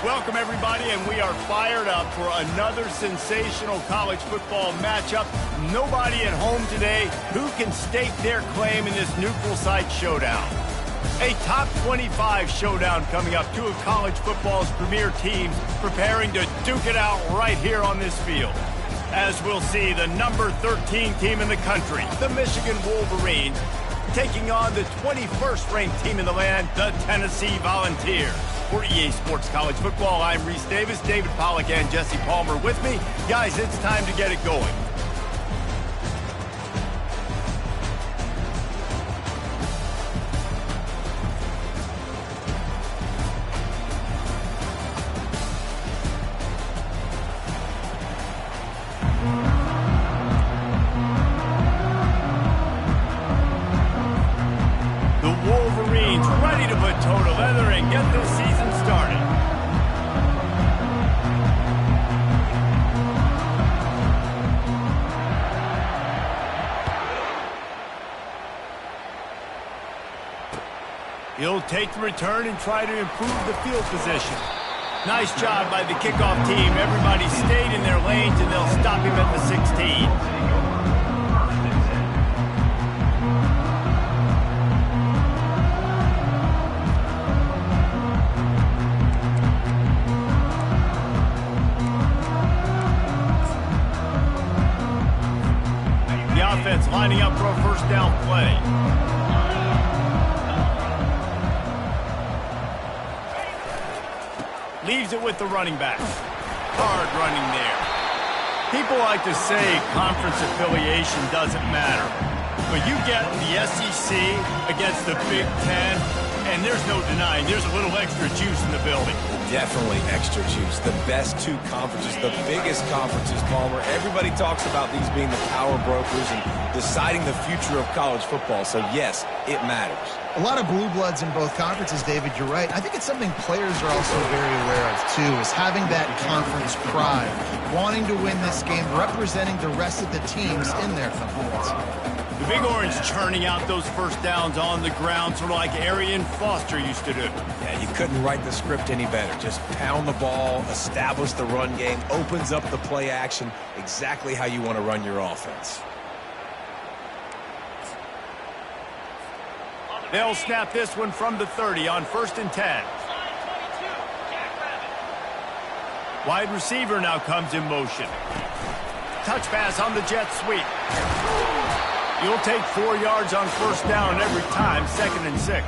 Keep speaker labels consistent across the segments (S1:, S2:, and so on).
S1: Welcome, everybody, and we are fired up for another sensational college football matchup. Nobody at home today who can stake their claim in this neutral site showdown. A top 25 showdown coming up. Two of college football's premier teams preparing to duke it out right here on this field. As we'll see, the number 13 team in the country, the Michigan Wolverines, taking on the 21st ranked team in the land, the Tennessee Volunteers. For EA Sports College Football, I'm Reese Davis, David Pollack, and Jesse Palmer with me. Guys, it's time to get it going. The Wolverines ready to put toe to leather and get this season started. He'll take the return and try to improve the field position. Nice job by the kickoff team. Everybody stayed in their lanes, and they'll stop him at the 16. Offense lining up for a first down play. Leaves it with the running back. Hard running there. People like to say conference affiliation doesn't matter. But you get the SEC against the Big Ten, and there's no denying there's a little extra juice in the building.
S2: Definitely extra juice. The best two conferences, the biggest conferences, Palmer. Everybody talks about these being the power brokers and deciding the future of college football. So, yes, it matters.
S3: A lot of blue bloods in both conferences, David. You're right. I think it's something players are also very aware of, too, is having that conference pride, wanting to win this game, representing the rest of the teams in their conference.
S1: The Big Orange churning out those first downs on the ground, sort of like Arian Foster used to do.
S2: Yeah, you couldn't write the script any better. Just pound the ball, establish the run game, opens up the play action, exactly how you want to run your offense.
S1: They'll snap this one from the 30 on 1st and 10. Wide receiver now comes in motion. Touch pass on the jet sweep. You'll take 4 yards on first down every time, 2nd and 6.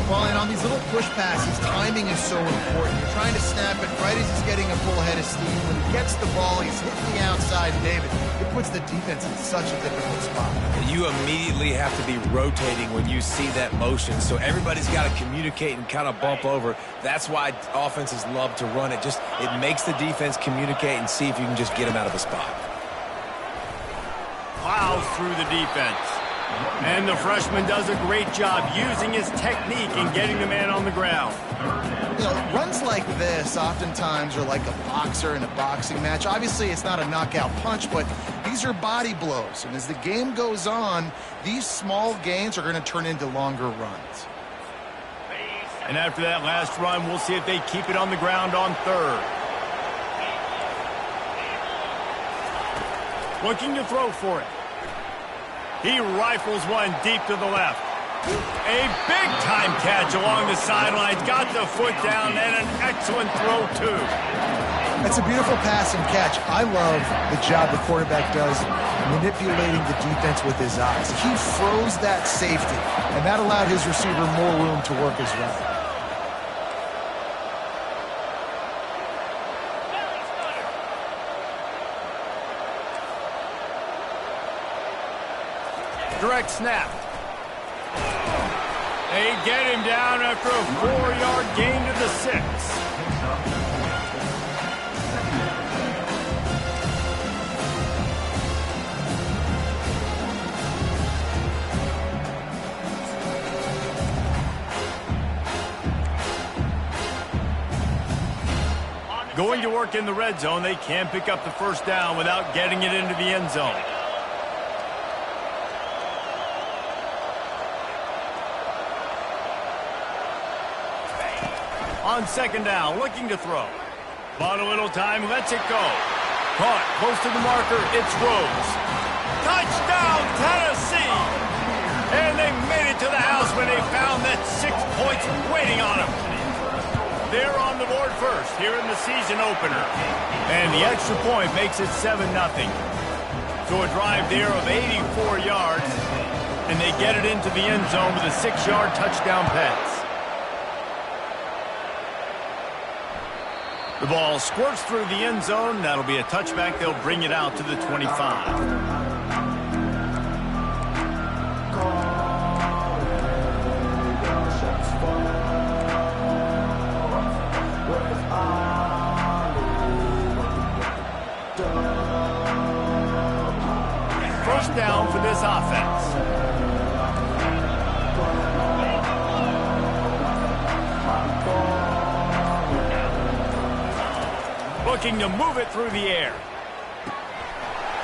S3: Well, and on these little push passes, timing is so important. You're trying to snap it right as he's getting a full head of steam. When he gets the ball, he's hitting the outside, David. It puts the defense in such a difficult spot.
S2: You immediately have to be rotating when you see that motion, so everybody's got to communicate and kind of bump over. That's why offenses love to run it. It makes the defense communicate and see if you can just get them out of the spot.
S1: Plows through the defense. And the freshman does a great job using his technique and getting the man on the ground.
S3: You know, runs like this oftentimes are like a boxer in a boxing match. Obviously, it's not a knockout punch, but these are body blows. And as the game goes on, these small gains are going to turn into longer runs.
S1: And after that last run, we'll see if they keep it on the ground on 3rd. Looking to throw for it. He rifles one deep to the left. A big-time catch along the sidelines. Got the foot down and an excellent throw, too.
S3: That's a beautiful pass and catch. I love the job the quarterback does manipulating the defense with his eyes. He froze that safety, and that allowed his receiver more room to work his route.
S1: Direct snap. They get him down after a 4-yard gain to the 6. Going to work in the red zone, they can pick up the first down without getting it into the end zone. On second down, looking to throw. Bought a little time, lets it go. Caught, close to the marker, it's Rhodes. Touchdown, Tennessee! And they made it to the house when they found that 6 points waiting on them. They're on the board first here in the season opener. And the extra point makes it 7-0. So a drive there of 84 yards, and they get it into the end zone with a 6-yard touchdown pass. The ball squirts through the end zone. That'll be a touchback. They'll bring it out to the 25. First down for this offense. Looking to move it through the air.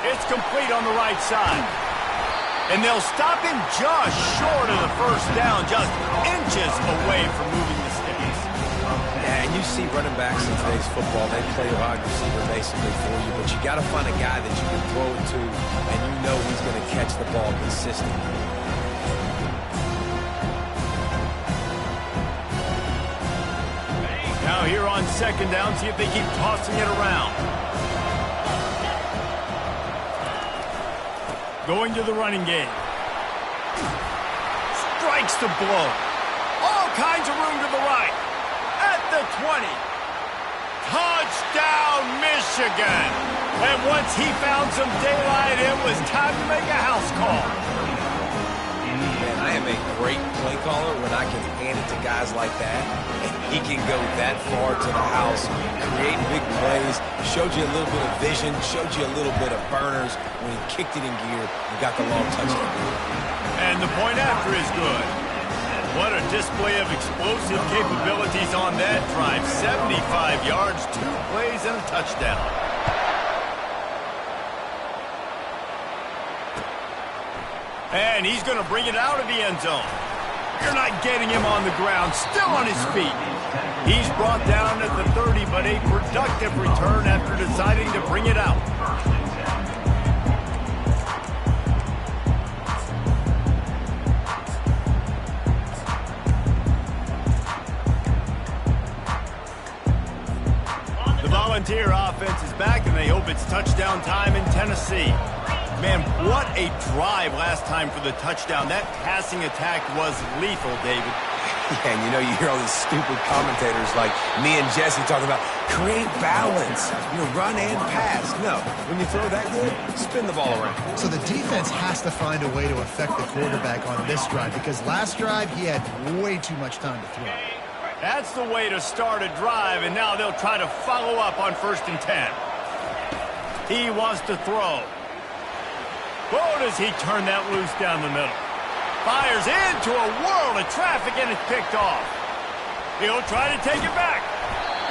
S1: It's complete on the right side. And they'll stop him just short of the first down, just inches away from moving the sticks.
S2: Yeah, and you see running backs in today's football, they play a wide receiver basically for you, but you got to find a guy that you can throw it to, and you know he's going to catch the ball consistently.
S1: Now here on second down, see if they keep tossing it around. Going to the running game. Strikes to blow. All kinds of room to the right. At the 20. Touchdown, Michigan. And once he found some daylight, it was time to make a house call.
S2: Man, I am a great play caller when I can hand it to guys like that. And he can go that far to the house, create big plays, showed you a little bit of vision, showed you a little bit of burners when he kicked it in gear and got the long touchdown.
S1: And the point after is good. What a display of explosive capabilities on that drive. 75 yards, 2 plays, and a touchdown. And he's going to bring it out of the end zone. You're not getting him on the ground, still on his feet. He's brought down at the 30, but a productive return after deciding to bring it out. The Volunteer offense is back, and they hope it's touchdown time in Tennessee. Man, what a drive last time for the touchdown. That passing attack was lethal, David.
S2: Yeah, and you know, you hear all these stupid commentators like me and Jesse talking about create balance, run and pass. No, when you throw that good, spin the ball around.
S3: So the defense has to find a way to affect the quarterback on this drive, because last drive he had way too much time to throw.
S1: That's the way to start a drive, and now they'll try to follow up on 1st and 10. He wants to throw. Oh, does he turn that loose down the middle. Fires into a world of traffic, and it's picked off. He'll try to take it back.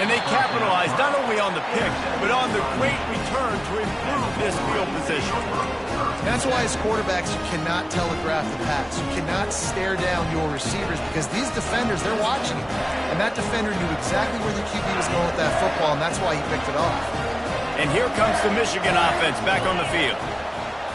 S1: And they capitalize not only on the pick, but on the great return to improve this field position.
S3: That's why as quarterbacks, you cannot telegraph the pass. You cannot stare down your receivers, because these defenders, they're watching it. And that defender knew exactly where the QB was going with that football, and that's why he picked it off.
S1: And here comes the Michigan offense back on the field.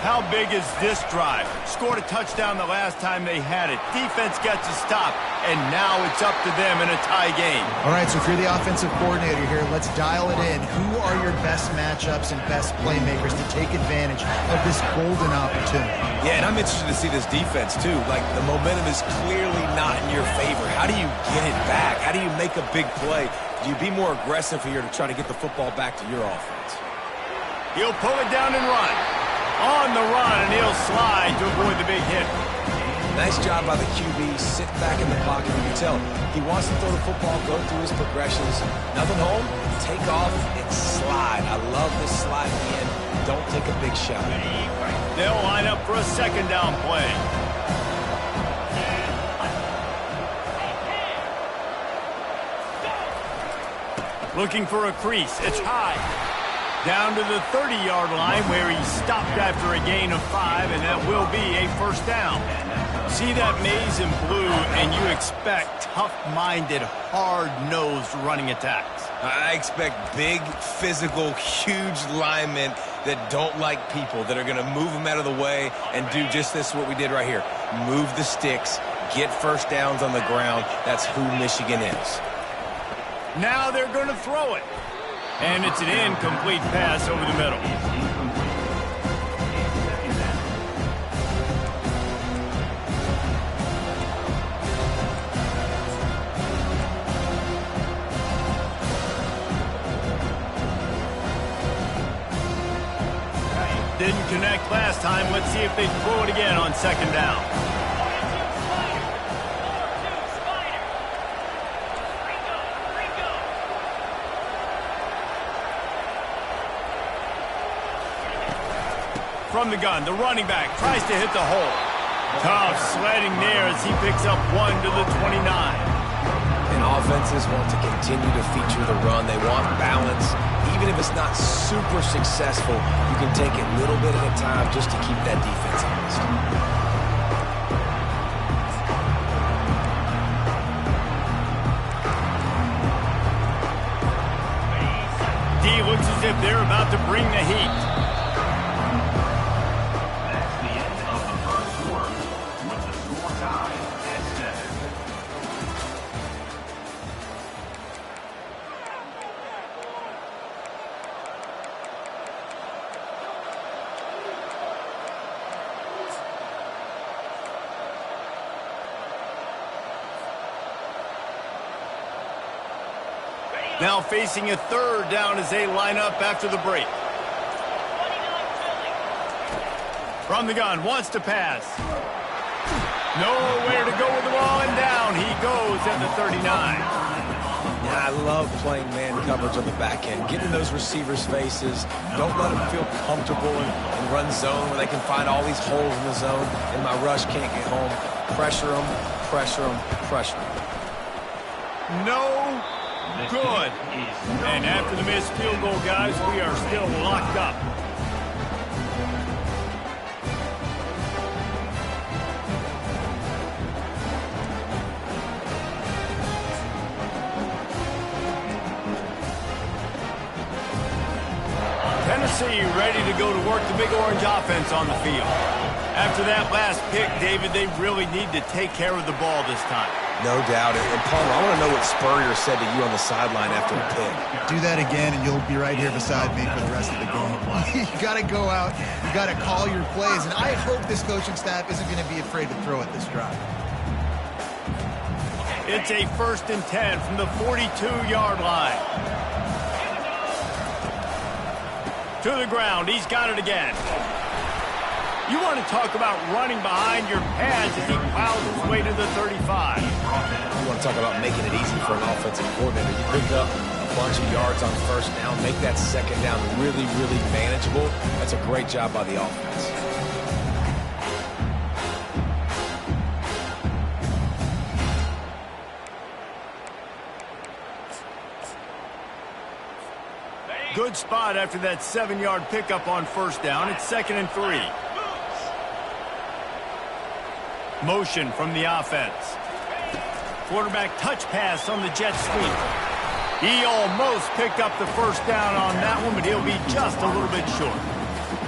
S1: How big is this drive? Scored a touchdown the last time they had it. Defense gets a stop, and now it's up to them in a tie game.
S3: All right, so if you're the offensive coordinator here, let's dial it in. Who are your best matchups and best playmakers to take advantage of this golden opportunity?
S2: Yeah, and I'm interested to see this defense, too. Like, the momentum is clearly not in your favor. How do you get it back? How do you make a big play? Do you be more aggressive here to try to get the football back to your offense?
S1: He'll pull it down and run. On the run, and he'll slide to avoid the big hit.
S2: Nice job by the QB, sitting back in the pocket. You can tell he wants to throw the football, go through his progressions. Nothing home, take off, and slide. I love this slide at the end. Don't take a big shot.
S1: They'll line up for a second down play. Looking for a crease. It's high. Down to the 30-yard line where he stopped after a gain of 5, and that will be a first down. See that maze in blue, and you expect tough-minded, hard-nosed running attacks.
S2: I expect big, physical, huge linemen that don't like people, that are going to move them out of the way and do just this, what we did right here. Move the sticks, get first downs on the ground. That's who Michigan is.
S1: Now they're going to throw it. And it's an incomplete pass over the middle. Didn't connect last time. Let's see if they throw it again on second down. From the gun, the running back tries to hit the hole. Tough sledding there as he picks up 1 to the 29.
S2: And offenses want to continue to feature the run. They want balance. Even if it's not super successful, you can take it little bit at a time just to keep that defense honest.
S1: D looks as if they're about to bring the heat. Now facing a third down as they line up after the break. From the gun, wants to pass. Nowhere to go with the ball, and down he goes at the 39.
S2: Yeah, I love playing man coverage on the back end. Get in those receivers' faces. Don't let them feel comfortable and run zone where they can find all these holes in the zone, and my rush can't get home. Pressure them, pressure them, pressure them.
S1: No good. And after the missed field goal, guys, we are still locked up. Tennessee ready to go to work the Big Orange offense on the field. After that last pick, David, they really need to take care of the ball this time.
S2: No doubt. And Palmer, I want to know what Spurrier said to you on the sideline after the pick.
S3: Do that again, and you'll be right here beside me for the rest of the game. You got to go out. You got to call your plays. And I hope this coaching staff isn't going to be afraid to throw it this drive.
S1: It's a 1st and 10 from the 42-yard line. To the ground. He's got it again. You want to talk about running behind your pads as he plows his way to the 35.
S2: You want to talk about making it easy for an offensive coordinator. You pick up a bunch of yards on first down, make that second down really, really manageable. That's a great job by the offense.
S1: Good spot after that 7-yard pickup on first down. It's 2nd and 3. Motion from the offense. Quarterback touch pass on the jet sweep. He almost picked up the first down on that one, but he'll be just a little bit short.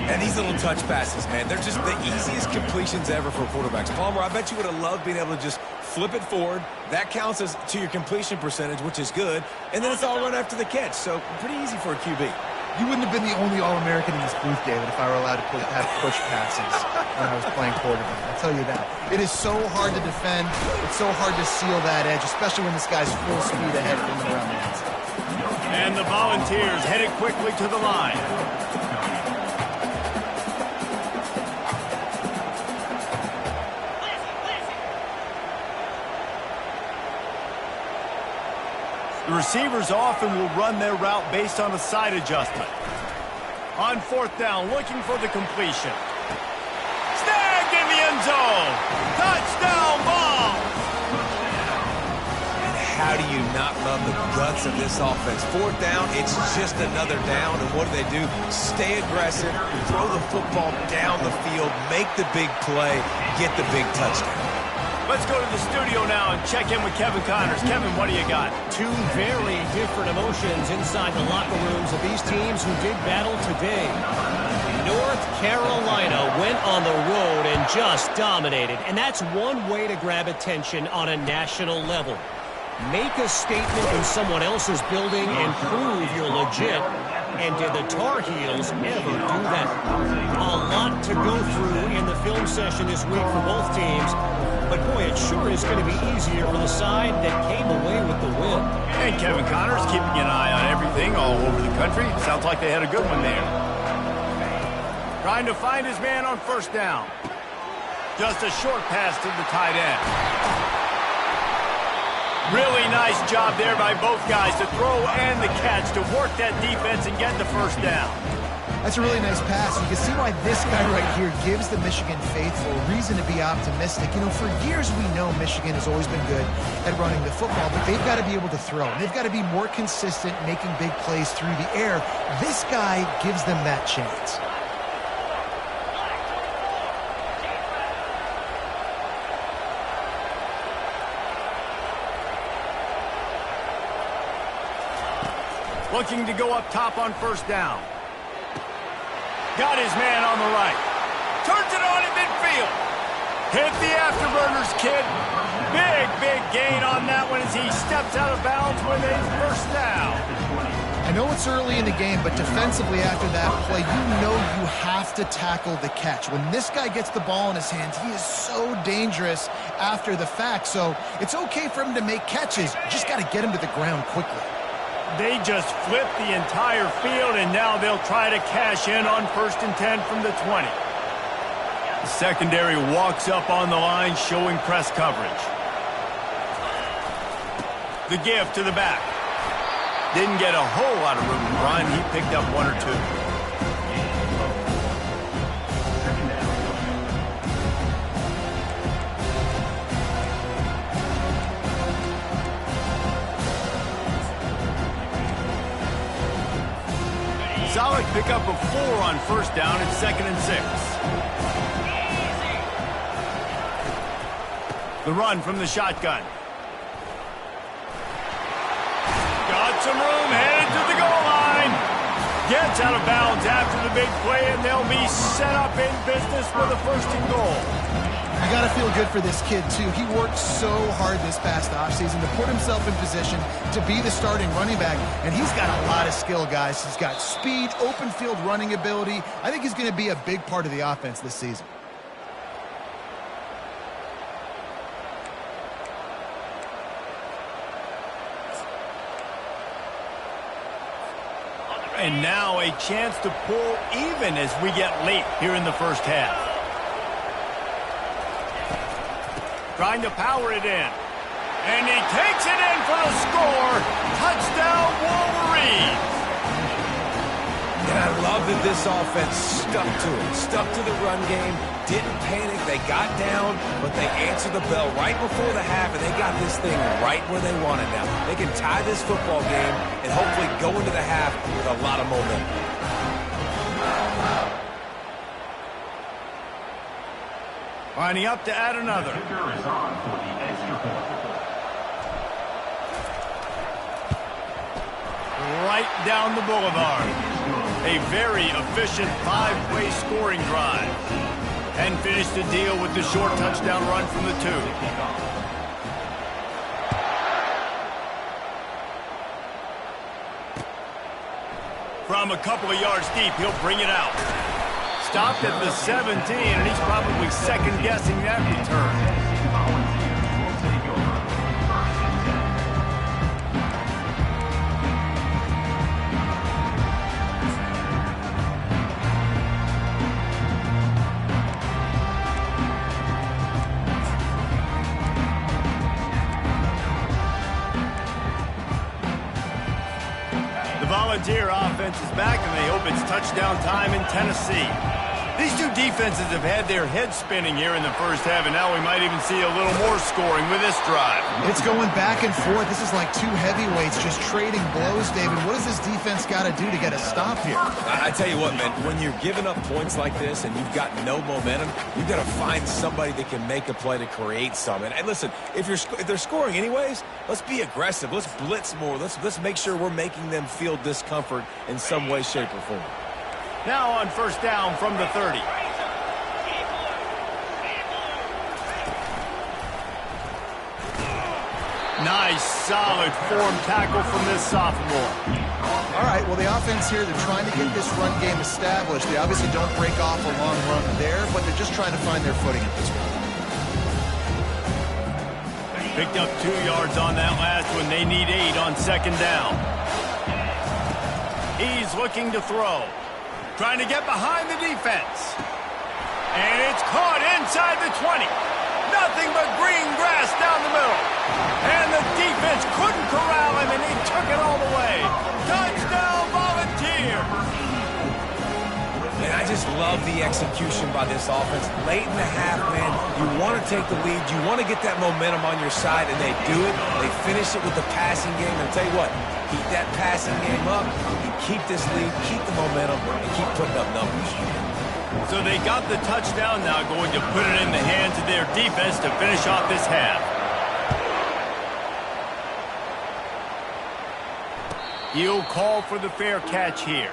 S2: And these little touch passes, man, they're just the easiest completions ever for quarterbacks. Palmer, I bet you would have loved being able to just flip it forward. That counts as to your completion percentage, which is good. And then it's all run after the catch, so pretty easy for a QB.
S3: You wouldn't have been the only All-American in this booth, David, if I were allowed to have push passes when I was playing quarterback. I'll tell you that. It is so hard to defend. It's so hard to seal that edge, especially when this guy's full speed ahead from around the outside.
S1: And the Volunteers headed quickly to the line. The receivers often will run their route based on a side adjustment. On 4th down, looking for the completion. Snagged in the end zone. Touchdown ball.
S2: And how do you not love of the guts of this offense. Fourth down, it's just another down, and what do? Stay aggressive, throw the football down the field, make the big play, get the big touchdown.
S1: Let's go to the studio now and check in with Kevin Connors. Kevin, what do you got?
S4: Two very different emotions inside the locker rooms of these teams who did battle today. North Carolina went on the road and just dominated, and that's one way to grab attention on a national level. Make a statement in someone else's building and prove you're legit. And did the Tar Heels ever do that? A lot to go through in the film session this week for both teams. But boy, it sure is going to be easier for the side that came away with the win.
S1: And Kevin Connors keeping an eye on everything all over the country. Sounds like they had a good one there. Trying to find his man on first down. Just a short pass to the tight end. Really nice job there by both guys to throw and the catch to work that defense and get the first down.
S3: That's a really nice pass. You can see why this guy right here gives the Michigan faithful reason to be optimistic. You know, for years we know Michigan has always been good at running the football, but they've got to be able to throw. And they've got to be more consistent making big plays through the air. This guy gives them that chance.
S1: Looking to go up top on first down. Got his man on the right. Turns it on at midfield. Hit the afterburners, kid. Big gain on that one as he steps out of bounds with a first down.
S3: I know it's early in the game, but defensively after that play, you know you have to tackle the catch. When this guy gets the ball in his hands, he is so dangerous after the fact. So it's okay for him to make catches. You just got to get him to the ground quickly.
S1: They just flipped the entire field, and now they'll try to cash in on 1st and 10 from the 20. The secondary walks up on the line, showing press coverage. The give to the back. Didn't get a whole lot of room to run. He picked up one or two. Solid pickup of 4 on first down at 2nd and 6. The run from the shotgun. Got some room, headed to the goal line. Gets out of bounds after the big play, and they'll be set up in business for the 1st and goal.
S3: You got to feel good for this kid, too. He worked so hard this past offseason to put himself in position to be the starting running back, and he's got a lot of skill, guys. He's got speed, open field running ability. I think he's going to be a big part of the offense this season.
S1: And now a chance to pull even as we get late here in the first half. Trying to power it in. And he takes it in for the score. Touchdown, Wolverines.
S2: And I love that this offense stuck to it. Stuck to the run game. Didn't panic. They got down, but they answered the bell right before the half, and they got this thing right where they want it now. They can tie this football game and hopefully go into the half with a lot of momentum.
S1: Lining up to add another. Right down the boulevard. A very efficient 5-play scoring drive. And finish the deal with the short touchdown run from the 2. From a couple of yards deep, he'll bring it out. Stopped at the 17, and he's probably second-guessing that return. The Volunteer offense is back, and they hope it's touchdown time in Tennessee. These two defenses have had their heads spinning here in the first half, and now we might even see a little more scoring with this drive.
S3: It's going back and forth. This is like two heavyweights just trading blows, David. What does this defense got to do to get a stop here?
S2: I tell you what, man, when you're giving up points like this and you've got no momentum, you've got to find somebody that can make a play to create some. And listen, if they're scoring anyways, let's be aggressive. Let's blitz more. Let's make sure we're making them feel discomfort in some way, shape, or form.
S1: Now on first down from the 30. Nice, solid form tackle from this sophomore.
S3: All right, well, the offense here, they're trying to get this run game established. They obviously don't break off a long run there, but they're just trying to find their footing at this point.
S1: Picked up 2 yards on that last one. They need 8 on second down. He's looking to throw. Trying to get behind the defense. And it's caught inside the 20. Nothing but green grass down the middle. And the defense couldn't corral him, and he took it all the way. Touchdown, Volunteers!
S2: And I just love the execution by this offense. Late in the half, man, you want to take the lead. You want to get that momentum on your side, and they do it. They finish it with the passing game. And I'll tell you what, keep that passing game up. You keep this lead, keep the momentum, and keep putting up numbers.
S1: So they got the touchdown, now going to put it in the hands of their defense to finish off this half. He'll call for the fair catch here.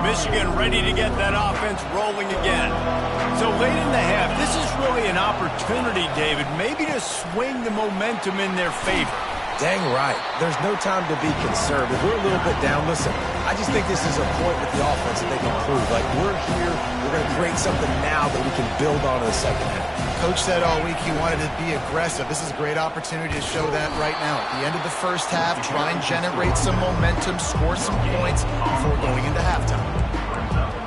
S1: Michigan ready to get that offense rolling again. So late in the half, this is really an opportunity, David, maybe to swing the momentum in their favor.
S2: Dang right. There's no time to be conservative. We're a little bit down. Listen, I just think this is a point with the offense that they can prove. Like, we're here, we're going to create something now that we can build on in the second half.
S3: Coach said all week he wanted to be aggressive. This is a great opportunity to show that right now. At the end of the first half, try and generate some momentum, score some points before going into halftime.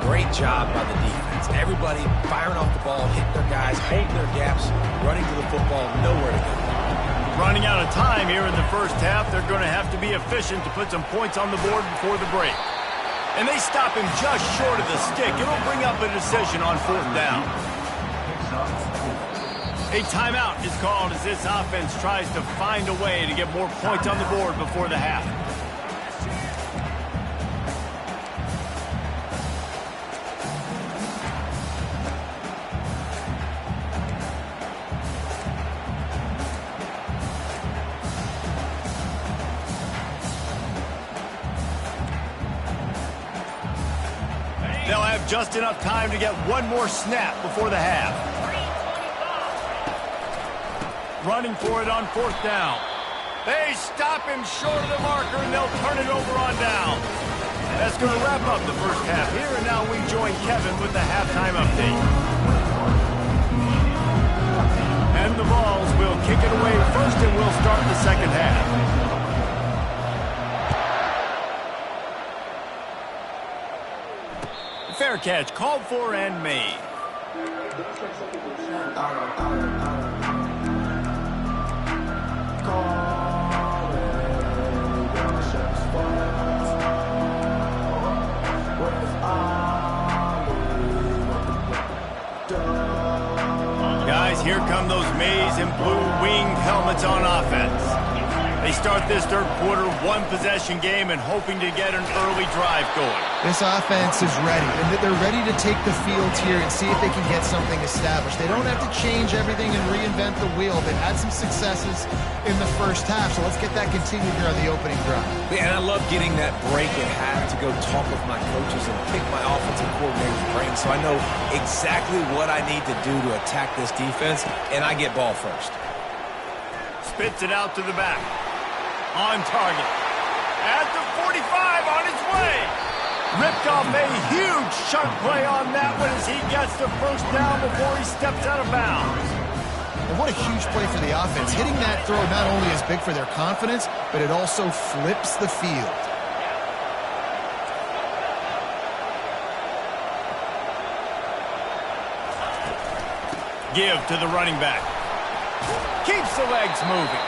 S2: Great job by the defense. Everybody firing off the ball, hitting their guys, holding their gaps, running to the football, nowhere to go.
S1: Running out of time here in the first half, they're going to have to be efficient to put some points on the board before the break. And they stop him just short of the stick. It'll bring up a decision on fourth down. A timeout is called as this offense tries to find a way to get more points on the board before the half. They'll have just enough time to get one more snap before the half. Running for it on fourth down. They stop him short of the marker, and they'll turn it over on down. That's going to wrap up the first half here, and now we join Kevin with the halftime update. And the Vols will kick it away first, and we'll start the second half. Fair catch called for and made. Guys, here come those maize and blue winged helmets on offense. They start this third quarter one-possession game and hoping to get an early drive going.
S3: This offense is ready, and they're ready to take the field here and see if they can get something established. They don't have to change everything and reinvent the wheel. They've had some successes in the first half, so let's get that continued here on the opening drive.
S2: Yeah, and I love getting that break at half to go talk with my coaches and pick my offensive coordinator's brain so I know exactly what I need to do to attack this defense, and I get ball first.
S1: Spits it out to the back. On target. At the 45, on its way. Ripped off a huge chunk play on that one as he gets the first down before he steps out of bounds.
S3: And what a huge play for the offense. Hitting that throw not only is big for their confidence, but it also flips the field.
S1: give to the running back. Keeps the legs moving.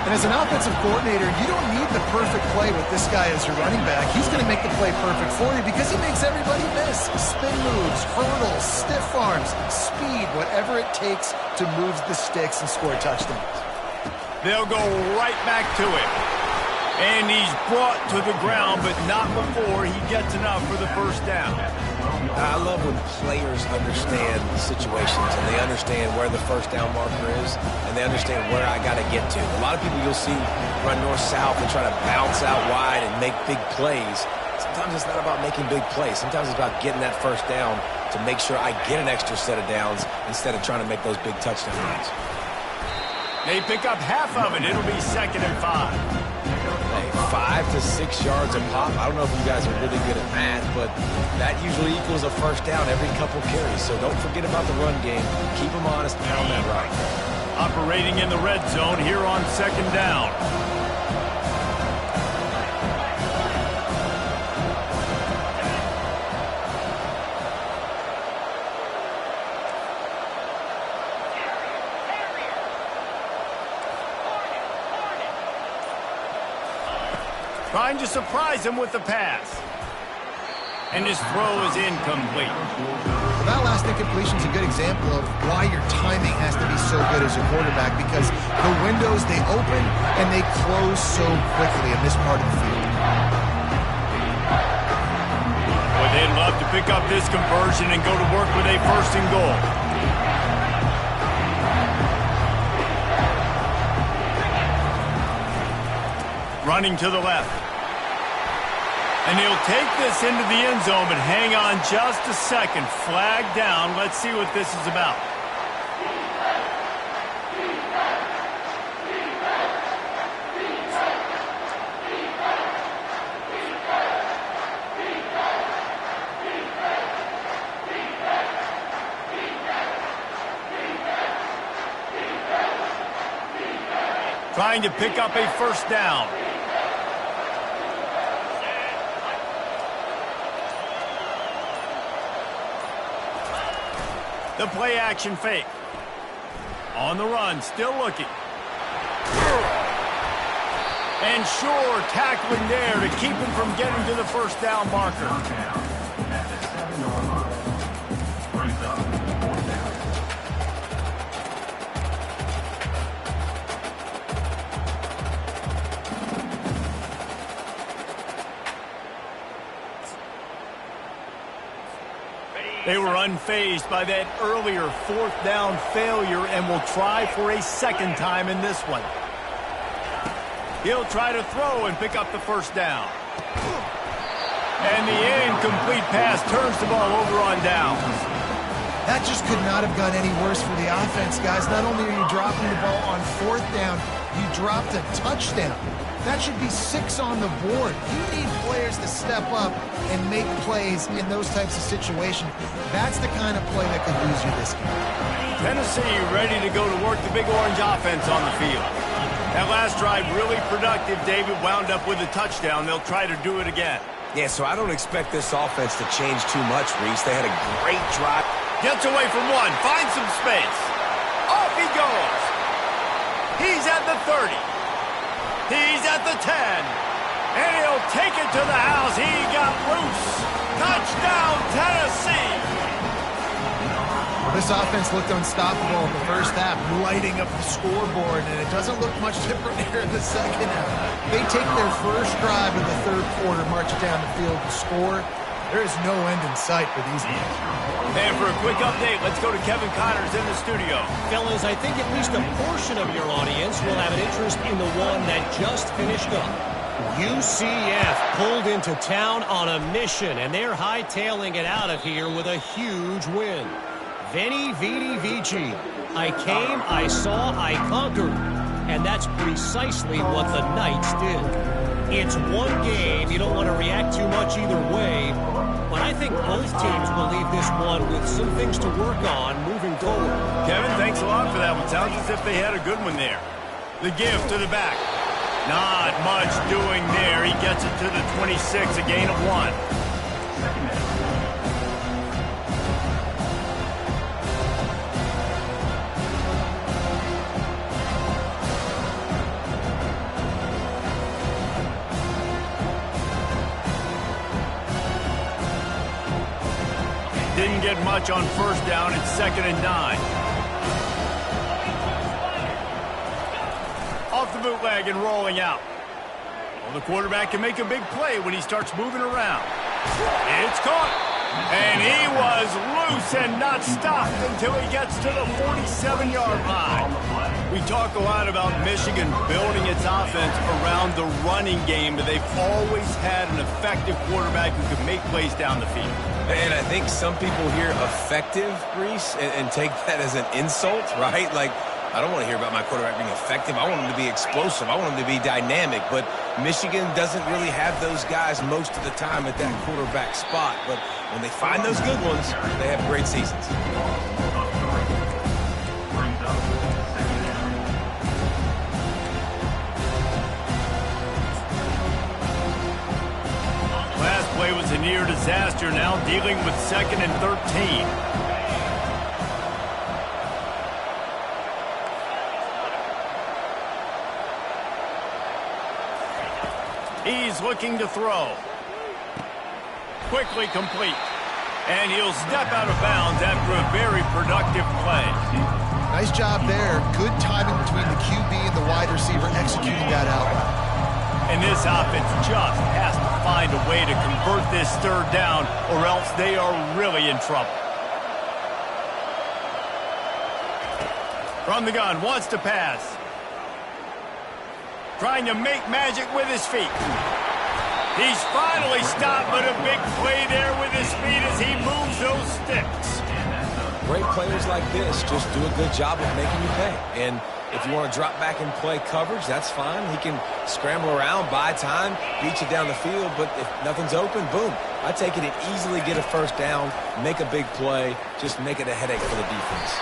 S3: And as an offensive coordinator, you don't need the perfect play with this guy as your running back. He's going to make the play perfect for you because he makes everybody miss. Spin moves, hurdles, stiff arms, speed, whatever it takes to move the sticks and score touchdowns.
S1: They'll go right back to it. And he's brought to the ground, but not before he gets enough for the first down.
S2: I love when players understand situations and they understand where the first down marker is and they understand where I got to get to. A lot of people you'll see run north-south and try to bounce out wide and make big plays. Sometimes it's not about making big plays. Sometimes it's about getting that first down to make sure I get an extra set of downs instead of trying to make those big touchdown runs.
S1: They pick up half of it. It'll be 2nd and 5.
S2: 5 to 6 yards a pop. I don't know if you guys are really good at math, but that usually equals a first down every couple carries. So don't forget about the run game. Keep them honest, pound that rock.
S1: Operating in the red zone here on 2nd down. Trying to surprise him with the pass. And his throw is incomplete.
S3: Well, that last incompletion is a good example of why your timing has to be so good as a quarterback, because the windows, they open and they close so quickly in this part of the field.
S1: Boy, they'd love to pick up this conversion and go to work with a 1st and goal. Running to the left. And he'll take this into the end zone, but hang on just a second. Flag down. Let's see what this is about. Trying to pick up a 1st down. The play action fake. On the run, still looking. And Shore tackling there to keep him from getting to the 1st down marker. They were unfazed by that earlier 4th down failure and will try for a 2nd time in this one. He'll try to throw and pick up the 1st down. And the incomplete pass turns the ball over on downs.
S3: That just could not have gone any worse for the offense, guys. Not only are you dropping the ball on 4th down, you dropped a touchdown. That should be 6 on the board. You need players to step up and make plays in those types of situations. That's the kind of play that could lose you this game.
S1: Tennessee ready to go to work the Big Orange offense on the field. That last drive really productive. David wound up with a touchdown. They'll try to do it again.
S2: Yeah, so I don't expect this offense to change too much, Reese. They had a great drive.
S1: Gets away from one. Finds some space. Off he goes. He's at the 30. He's at the 10. And he'll take it to the house. He got loose. Touchdown, Tennessee.
S3: Well, this offense looked unstoppable in the first half, lighting up the scoreboard, and it doesn't look much different here in the second half. They take their first drive in the 3rd quarter, march it down the field to score. There is no end in sight for these guys.
S1: And for a quick update, let's go to Kevin Connors in the studio.
S4: Fellas, I think at least a portion of your audience will have an interest in the one that just finished up. UCF pulled into town on a mission, and they're hightailing it out of here with a huge win. Veni, Vidi, Vici. I came, I saw, I conquered. And that's precisely what the Knights did. It's one game. You don't want to react too much either way. But I think both teams will leave this one with some things to work on moving forward.
S1: Kevin, thanks a lot for that one. Sounds as if they had a good one there. The give to the back. Not much doing there. He gets it to the 26, a gain of 1. get much on first down. It's 2nd and 9. Off the bootleg and rolling out. Well, the quarterback can make a big play when he starts moving around. It's caught. And he was loose and not stopped until he gets to the 47-yard line. We talk a lot about Michigan building its offense around the running game, but they've always had an effective quarterback who can make plays down the field.
S2: And I think some people hear effective, Reese, and take that as an insult, right? Like, I don't want to hear about my quarterback being effective. I want him to be explosive. I want him to be dynamic. But Michigan doesn't really have those guys most of the time at that quarterback spot. But when they find those good ones, they have great seasons.
S1: Last play was a near disaster, now dealing with 2nd and 13. He's looking to throw. Quickly complete. And he'll step out of bounds after a very productive play.
S3: Nice job there. Good timing between the QB and the wide receiver executing that out.
S1: And this offense just has to find a way to convert this 3rd down, or else they are really in trouble. From the gun, wants to pass. Trying to make magic with his feet. He's finally stopped, but a big play there with his feet as he moves those sticks.
S2: Great players like this just do a good job of making you pay. And if you want to drop back and play coverage, that's fine. He can scramble around, buy time, beat you down the field, but if nothing's open, boom. I take it and easily get a first down, make a big play, just make it a headache for the defense.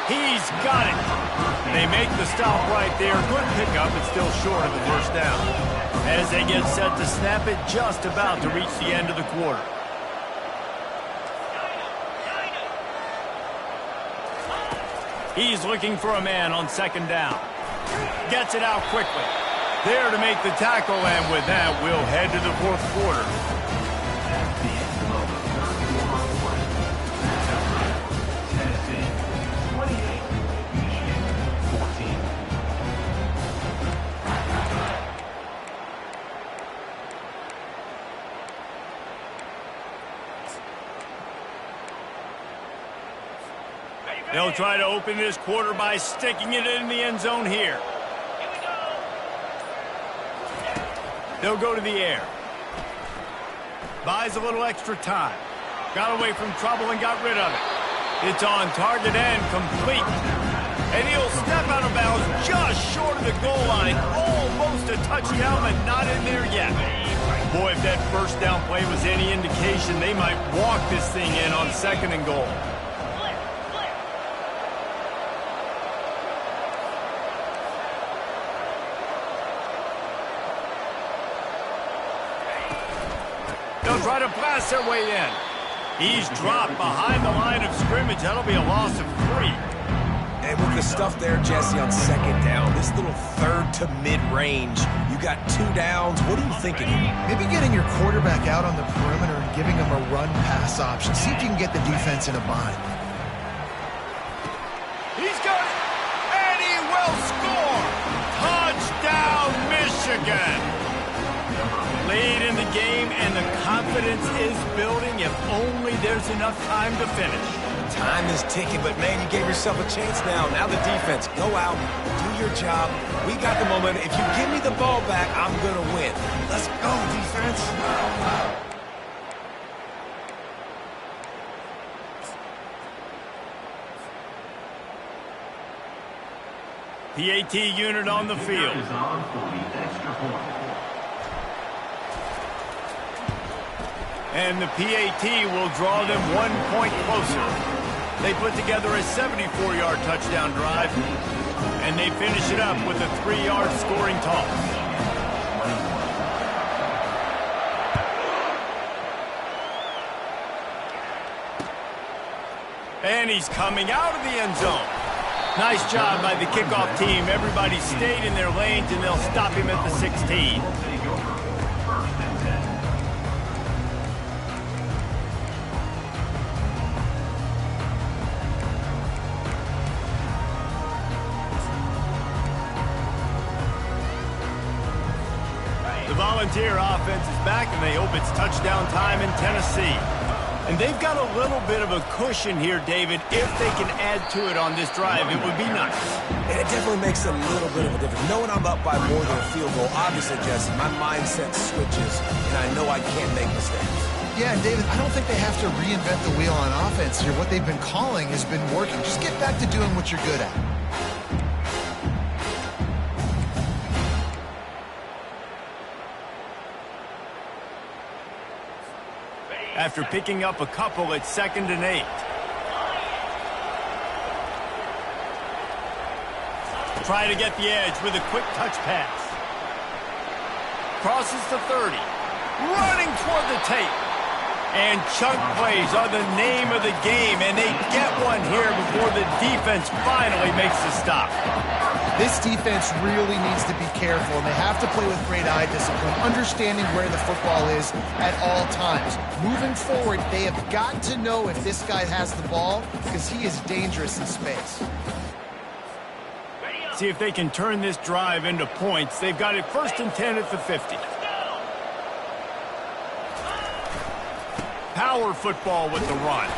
S1: He's got it. They make the stop right there. Good pickup, but still short of the first down. As they get set to snap it, just about to reach the end of the quarter. He's looking for a man on 2nd down. Gets it out quickly. There to make the tackle, and with that, we'll head to the 4th quarter. They'll try to open this quarter by sticking it in the end zone here. They'll go to the air. Buys a little extra time. Got away from trouble and got rid of it. It's on target and complete. And he'll step out of bounds just short of the goal line. Almost a touchdown, but not in there yet. Boy, if that first down play was any indication, they might walk this thing in on 2nd and goal. They'll try to blast their way in. He's dropped behind the line of scrimmage. That'll be a loss of 3.
S2: And with the stuff there, Jesse, on 2nd down, this little 3rd to mid-range, you got 2 downs. What are you thinking here?
S3: Maybe getting your quarterback out on the perimeter and giving him a run-pass option. See if you can get the defense in a bind.
S1: He's got it, and he will score. Touchdown, Michigan. Lead in the game, and the confidence is building if only there's enough time to finish.
S2: Time is ticking, but man, you gave yourself a chance now. Now the defense, go out, do your job. We got the momentum. If you give me the ball back, I'm going to win. Let's go, defense.
S1: PAT unit on the field. And the PAT will draw them 1 point closer. They put together a 74-yard touchdown drive, and they finish it up with a 3-yard scoring toss. And he's coming out of the end zone. Nice job by the kickoff team. Everybody stayed in their lanes, and they'll stop him at the 16. Volunteer offense is back, and they hope it's touchdown time in Tennessee. And they've got a little bit of a cushion here, David. If they can add to it on this drive, it would be nice.
S2: And it definitely makes a little bit of a difference. Knowing I'm up by more than a field goal, obviously, Jesse, my mindset switches, and I know I can't make mistakes.
S3: Yeah, and David, I don't think they have to reinvent the wheel on offense here. What they've been calling has been working. Just get back to doing what you're good at.
S1: After picking up a couple, it's 2nd and 8. Try to get the edge with a quick touch pass. Crosses to 30. Running toward the tape. And chunk plays are the name of the game, and they get one here before the defense finally makes the stop.
S3: This defense really needs to be careful, and they have to play with great eye discipline, understanding where the football is at all times. Moving forward, they have got to know if this guy has the ball, because he is dangerous in space.
S1: See if they can turn this drive into points. They've got it 1st and 10 at the 50. Power football with the run.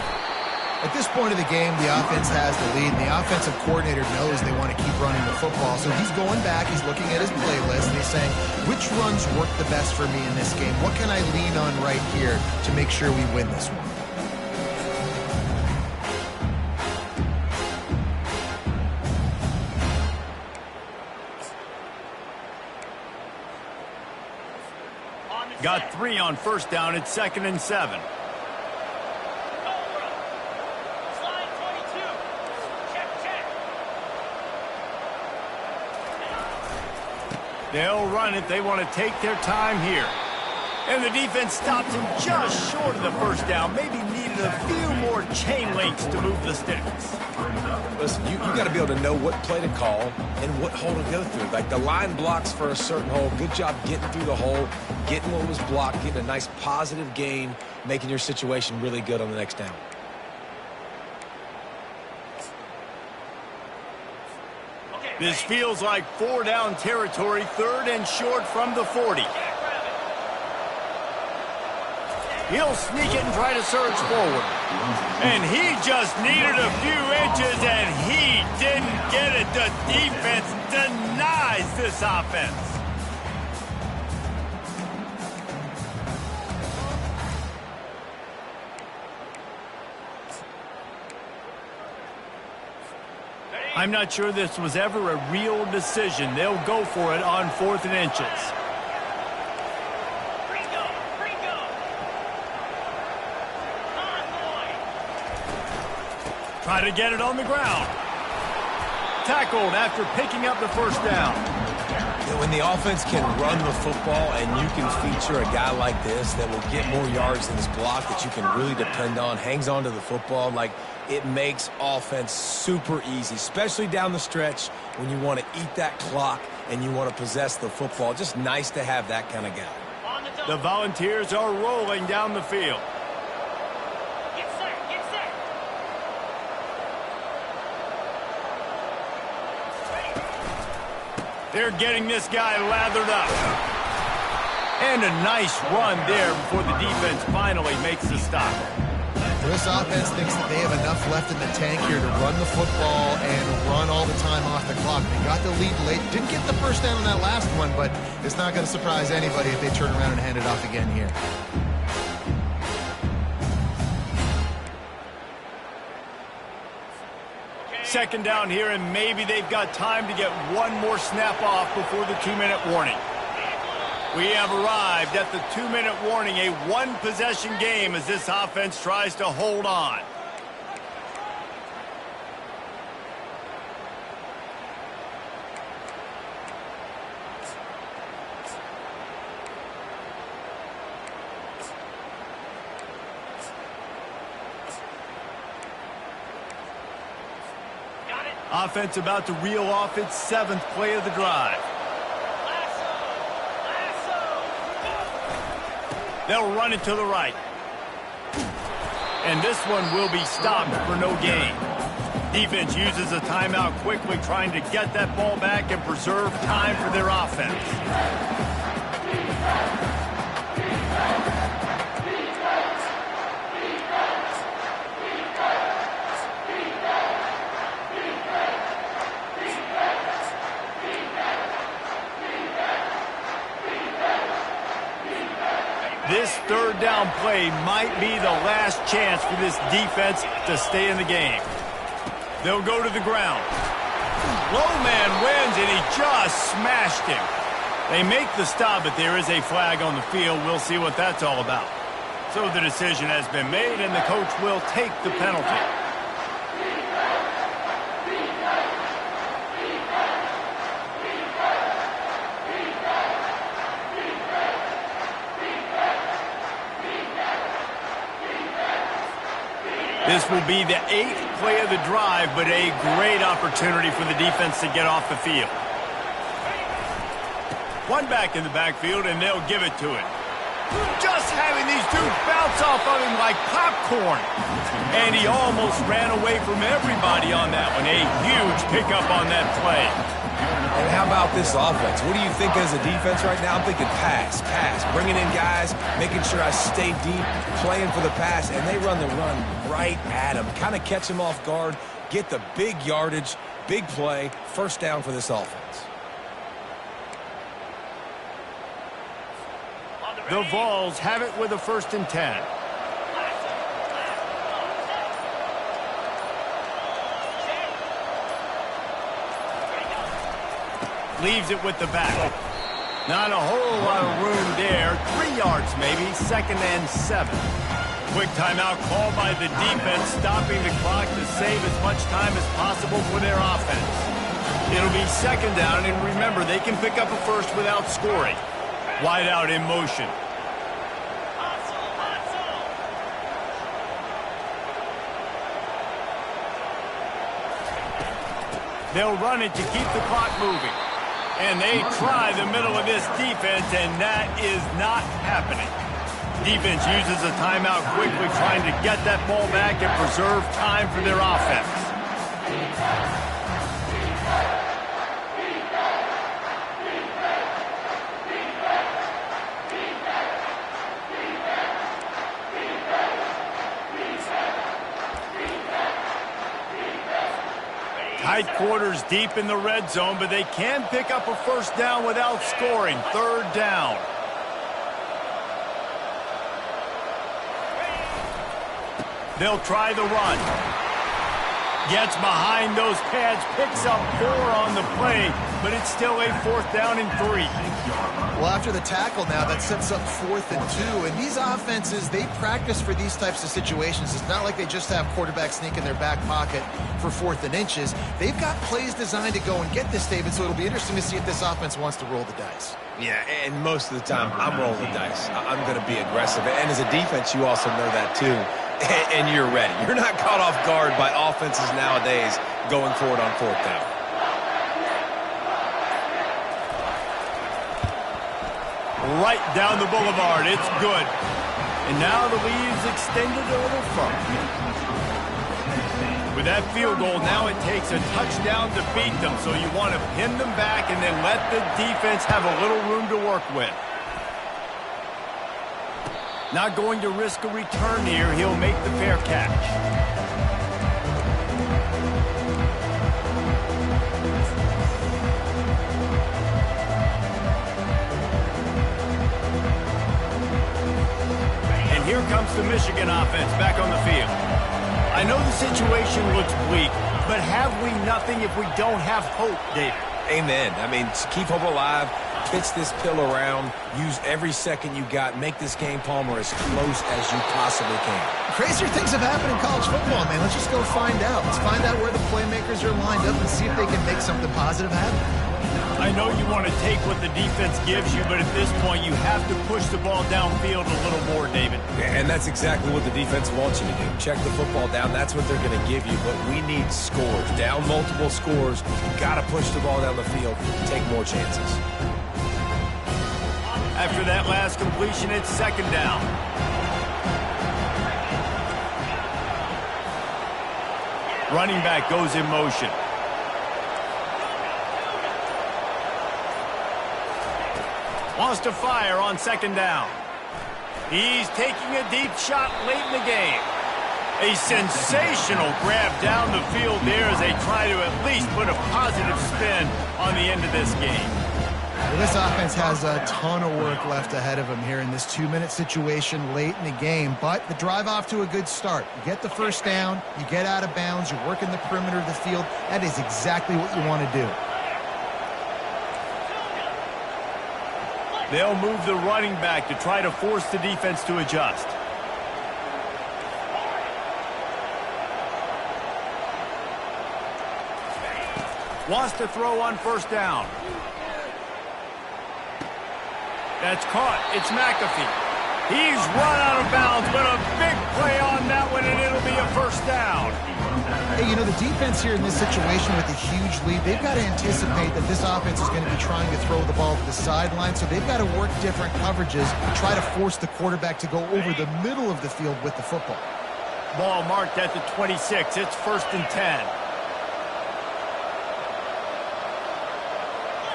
S3: At this point of the game, the offense has the lead, and the offensive coordinator knows they want to keep running the football. So he's going back, he's looking at his playlist, and he's saying, which runs work the best for me in this game? What can I lean on right here to make sure we win this one?
S1: Got 3 on 1st down. It's 2nd and 7. They'll run it. They want to take their time here. And the defense stops him just short of the 1st down. Maybe needed a few more chain links to move the sticks.
S2: Listen, you got to be able to know what play to call and what hole to go through. Like the line blocks for a certain hole. Good job getting through the hole, getting what was blocked, getting a nice positive gain, making your situation really good on the next down.
S1: This feels like 4-down territory, 3rd and short from the 40. He'll sneak it and try to surge forward. And he just needed a few inches, and he didn't get it. The defense denies this offense. I'm not sure this was ever a real decision. They'll go for it on 4th and inches. Try to get it on the ground. Tackled after picking up the 1st down.
S2: When the offense can run the football and you can feature a guy like this that will get more yards than his block that you can really depend on, hangs on to the football, like it makes offense super easy, especially down the stretch when you want to eat that clock and you want to possess the football. Just nice to have that kind of guy.
S1: The Volunteers are rolling down the field. They're getting this guy lathered up. And a nice run there before the defense finally makes the stop.
S3: This offense thinks that they have enough left in the tank here to run the football and run all the time off the clock. They got the lead late. Didn't get the 1st down on that last one, but it's not going to surprise anybody if they turn around and hand it off again here.
S1: Second down here, and maybe they've got time to get one more snap off before the 2-minute warning. We have arrived at the 2-minute warning, a one-possession game as this offense tries to hold on. Offense about to reel off its 7th play of the drive. They'll run it to the right. And this one will be stopped for no gain. Defense uses a timeout quickly, trying to get that ball back and preserve time for their offense. This third down play might be the last chance for this defense to stay in the game. They'll go to the ground. Low man wins, and he just smashed him. They make the stop, but there is a flag on the field. We'll see what that's all about. So the decision has been made, and the coach will take the penalty. This will be the 8th play of the drive, but a great opportunity for the defense to get off the field. One back in the backfield, and they'll give it to him. Just having these dudes bounce off of him like popcorn. And he almost ran away from everybody on that one. A huge pickup on that play.
S2: And how about this offense? What do you think as a defense right now? I'm thinking pass, bringing in guys, making sure I stay deep, playing for the pass, and they run the run right at him. Kind of catch him off guard, get the big yardage, big play, first down for this offense.
S1: The Vols have it with a 1st and 10. Leaves it with the back. Not a whole lot of room there. 3 yards maybe, 2nd and 7. Quick timeout called by the defense, stopping the clock to save as much time as possible for their offense. It'll be 2nd down, and remember, they can pick up a first without scoring. Wide out in motion. They'll run it to keep the clock moving. And they try the middle of this defense, and that is not happening. Defense uses a timeout quickly, trying to get that ball back and preserve time for their offense. Tight quarters deep in the red zone, but they can pick up a first down without scoring. 3rd down. They'll try the run. Gets behind those pads, picks up 4 on the play, but it's still a 4th down and 3.
S3: Well, after the tackle now, that sets up 4th and 2. And these offenses, they practice for these types of situations. It's not like they just have quarterback sneak in their back pocket for 4th and inches. They've got plays designed to go and get this, David, so it'll be interesting to see if this offense wants to roll the dice.
S2: Yeah, and most of the time, I'm rolling the dice. I'm going to be aggressive. And as a defense, you also know that too. And you're ready. You're not caught off guard by offenses nowadays going forward on 4th down.
S1: Right down the boulevard. It's good. And now the lead's extended a little further. With that field goal, now it takes a touchdown to beat them. So you want to pin them back and then let the defense have a little room to work with. Not going to risk a return here. He'll make the fair catch. And here comes the Michigan offense back on the field. I know the situation looks bleak, but have we nothing if we don't have hope, David?
S2: Amen. I mean, keep hope alive, pitch this pill around, use every second you got, make this game, Palmer, as close as you possibly can.
S3: Crazier things have happened in college football, man. Let's just go find out. Let's find out where the playmakers are lined up and see if they can make something positive happen.
S1: I know you want to take what the defense gives you, but at this point, you have to push the ball downfield a little more, David.
S2: And that's exactly what the defense wants you to do. Check the football down. That's what they're going to give you, but we need scores. Down multiple scores, got to push the ball down the field, take more chances.
S1: After that last completion, it's 2nd down. Running back goes in motion. Wants to fire on second down. He's taking a deep shot late in the game. A sensational grab down the field there as they try to at least put a positive spin on the end of this game.
S3: Well, this offense has a ton of work left ahead of them here in this 2-minute situation late in the game, but the drive off to a good start. You get the first down, you get out of bounds, you're working the perimeter of the field. That is exactly what you want to do.
S1: They'll move the running back to try to force the defense to adjust. Wants to throw on first down. That's caught. It's McAfee. He's run out of bounds, but a big play on that one, and it'll be a first down.
S3: Hey, you know, the defense here in this situation with a huge lead, they've got to anticipate that this offense is going to be trying to throw the ball to the sideline, so they've got to work different coverages to try to force the quarterback to go over the middle of the field with the football.
S1: Ball marked at the 26. It's 1st and 10.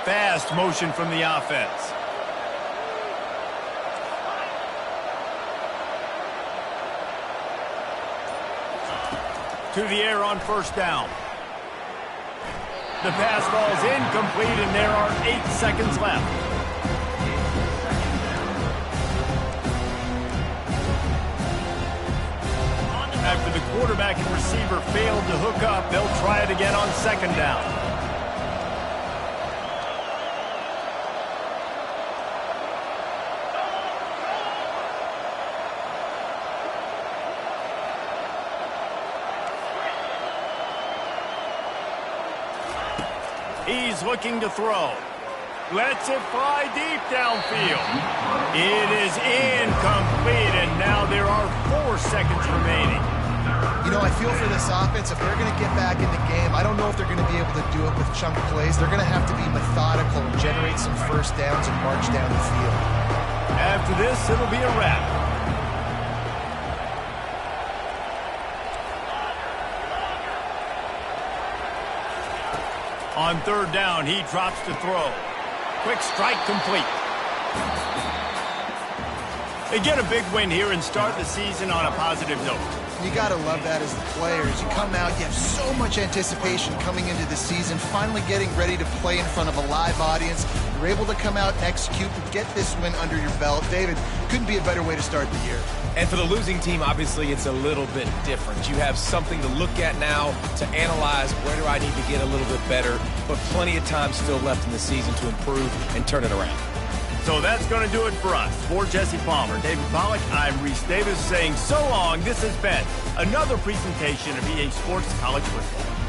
S1: Fast motion from the offense. To the air on first down. The pass ball's incomplete, and there are 8 seconds left. After the quarterback and receiver failed to hook up, they'll try it again on second down. He's looking to throw. Lets it fly deep downfield. It is incomplete, and now there are 4 seconds remaining.
S3: You know, I feel for this offense, if they're going to get back in the game, I don't know if they're going to be able to do it with chunk plays. They're going to have to be methodical and generate some first downs and march down the field.
S1: After this, it'll be a wrap. On third down, he drops to throw. Quick strike complete. They get a big win here and start the season on a positive note.
S3: You got to love that as the players. You come out, you have so much anticipation coming into the season, finally getting ready to play in front of a live audience. You're able to come out and execute and get this win under your belt. David, couldn't be a better way to start the year.
S2: And for the losing team, obviously, it's a little bit different. You have something to look at now to analyze where do I need to get a little bit better, but plenty of time still left in the season to improve and turn it around.
S1: So that's going to do it for us. For Jesse Palmer, David Pollack, I'm Reese Davis saying so long. This has been another presentation of EA Sports College Football.